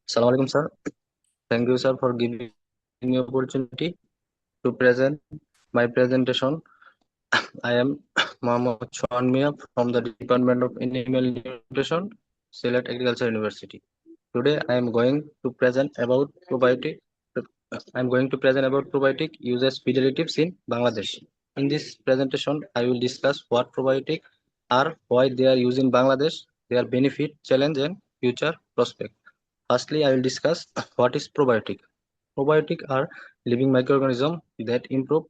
Assalamu alaikum, sir. Thank you, sir, for giving me opportunity to present my presentation. I am Mohammad Shohan Mia from the Department of Animal Nutrition, Sylhet Agriculture University. Today, I am going to present about probiotic. I am going to present about probiotic uses fidelitives in Bangladesh. In this presentation, I will discuss what probiotic are, why they are used in Bangladesh, their benefit, challenge, and future prospect. Firstly, I will discuss what is probiotic. Probiotic are living microorganisms that improve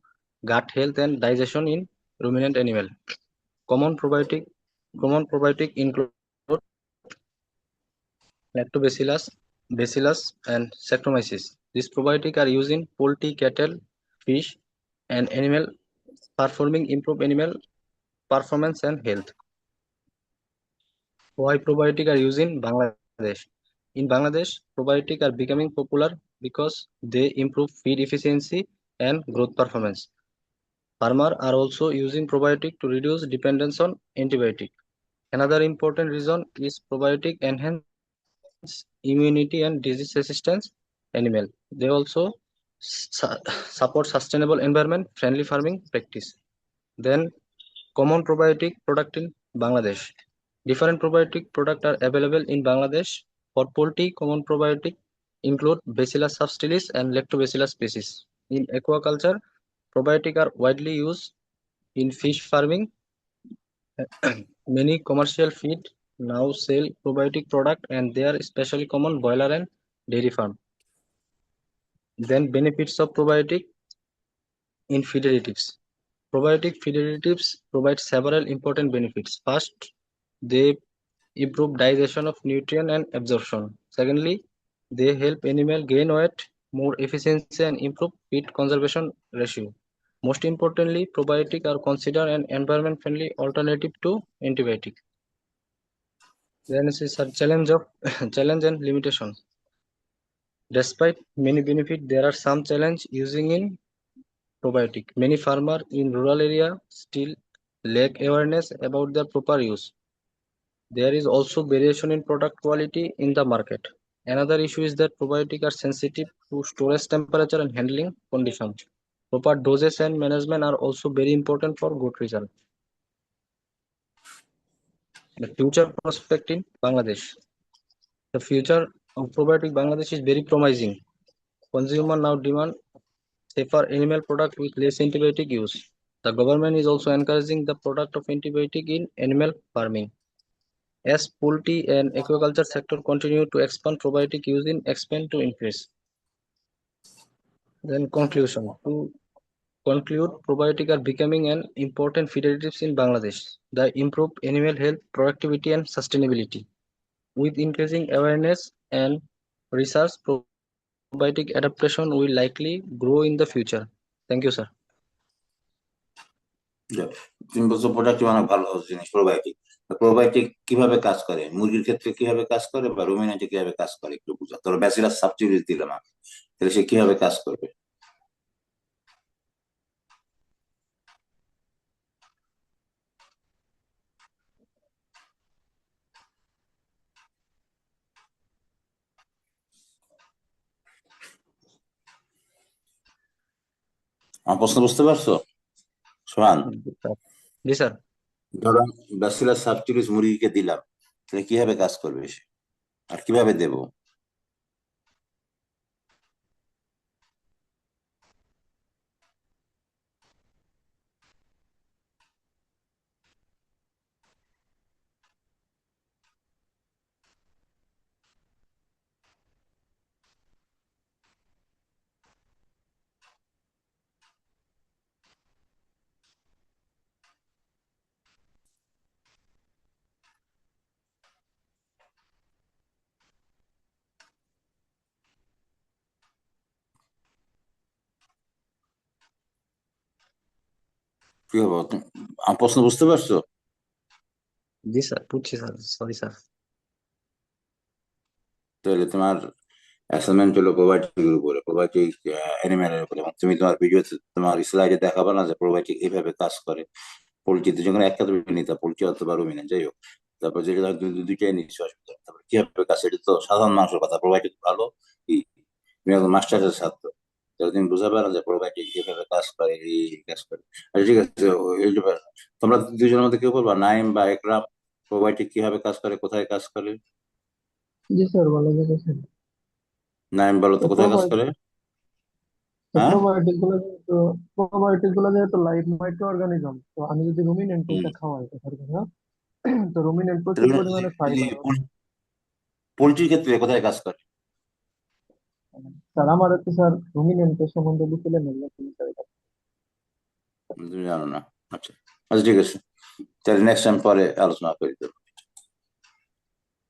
gut health and digestion in ruminant animal. Common probiotic common probiotic include Lactobacillus, Bacillus, and Saccharomyces. These probiotics are used in poultry, cattle, fish, and animal performing improve animal performance and health. Why probiotics are used in Bangladesh? In Bangladesh, probiotics are becoming popular because they improve feed efficiency and growth performance. Farmers are also using probiotic to reduce dependence on antibiotic. Another important reason is probiotic enhance immunity and disease resistance animal. They also support sustainable environment friendly farming practice. Then common probiotic product in Bangladesh. Different probiotic products are available in Bangladesh. For poultry, common probiotic include Bacillus subtilis and Lactobacillus species. In aquaculture, probiotic are widely used in fish farming. Many commercial feed now sell probiotic product and they are especially common boiler and dairy farm. Then benefits of probiotic in feed additives. Probiotic feed additives provide several important benefits. First, they improve digestion of nutrient and absorption. Secondly, they help animal gain weight more efficiency and improve feed conservation ratio. Most importantly, probiotics are considered an environment-friendly alternative to antibiotic. Then is a challenge of challenge and limitation. Despite many benefits, there are some challenge using in probiotic. Many farmers in rural area still lack awareness about their proper use. There is also variation in product quality in the market. Another issue is that probiotics are sensitive to storage temperature and handling conditions. Proper doses and management are also very important for good result. The future prospect in Bangladesh. The future of probiotic Bangladesh is very promising. Consumers now demand safer animal product with less antibiotic use. The government is also encouraging the product of antibiotic in animal farming. As poultry and aquaculture sector continue to expand, probiotic use in expand to increase. Then conclusion. To conclude, probiotic are becoming an important feed additives in Bangladesh. They improve animal health, productivity, and sustainability. With increasing awareness and research, probiotic adaptation will likely grow in the future. Thank you, sir. তুমি বলছো product অনেক ভালো জিনিস probiotic. Probiotic কিভাবে কাজ করে, মুরগির ক্ষেত্রে কিভাবে কাজ করে বা রুমিনেন্টে কিভাবে কাজ করে একটু বুঝা। তোর ব্যাচিলাস সাবটিলিস দিলাম আমি, তাহলে সে কিভাবে কাজ করবে? আমার প্রশ্ন বুঝতে পারছো সোহান? জি স্যার। ধরো ব্যাচিলাস সাবটিলিস মুরগিকে দিলাম, তাহলে কিভাবে কাজ করবে সে, আর কিভাবে দেবো? কি হবে আমার প্রশ্ন বুঝতে পারছো? জি স্যার, বুঝছি স্যার, সরি স্যার। তাহলে তোমার অ্যাসাইনমেন্ট হলো প্রোবায়োটিকের উপরে, প্রোবায়োটিক অ্যানিমেলের উপরে, এবং তুমি তোমার ভিডিওতে তোমার স্লাইডে দেখাবে না যে প্রোবায়োটিক এইভাবে কাজ করে। পোলট্রিতে যখন একটা তুমি নিতা, পোলট্রি অথবা রুমিনেন্ট যাই হোক, তারপর যেটা দুইটাই নিচ্ছি অসুবিধা নেই। তারপর কিভাবে কাজ, এটা তো সাধারণ মানুষের কথা, প্রোবায়োটিক ভালো কি, তুমি একজন মাস্টারের ছাত্র, তাহলে তুমি বুঝতে পারো যে প্রোবায়োটিক কিভাবে কাজ করে, এই কাজ করে। আচ্ছা ঠিক আছে, এই ব্যাপার তোমরা দুজনের মধ্যে কেউ বলবা, নাইম বা একরাম, প্রোবায়োটিক কিভাবে কাজ করে, কোথায় কাজ করে? জি স্যার, বলা যাবে স্যার। নাইম বলো তো, কোথায় কাজ করে? হ্যাঁ। প্রোবায়োটিক গুলো যেহেতু লাইভ মাইক্রো অর্গানিজম, তো আমি যদি রুমিনেন্ট এটা খাওয়াই এটার কথা, তো রুমিনেন্ট প্রচুর পরিমাণে ফাইবার। পোলট্রির ক্ষেত্রে কোথায় কাজ করে? স্যার আমার একটু স্যার রুমিনেন্টের সম্বন্ধে বুঝছিলেন স্যার। তুমি জানো না? আচ্ছা, আচ্ছা ঠিক আছে, তাহলে নেক্সট টাইম পরে আলোচনা করি।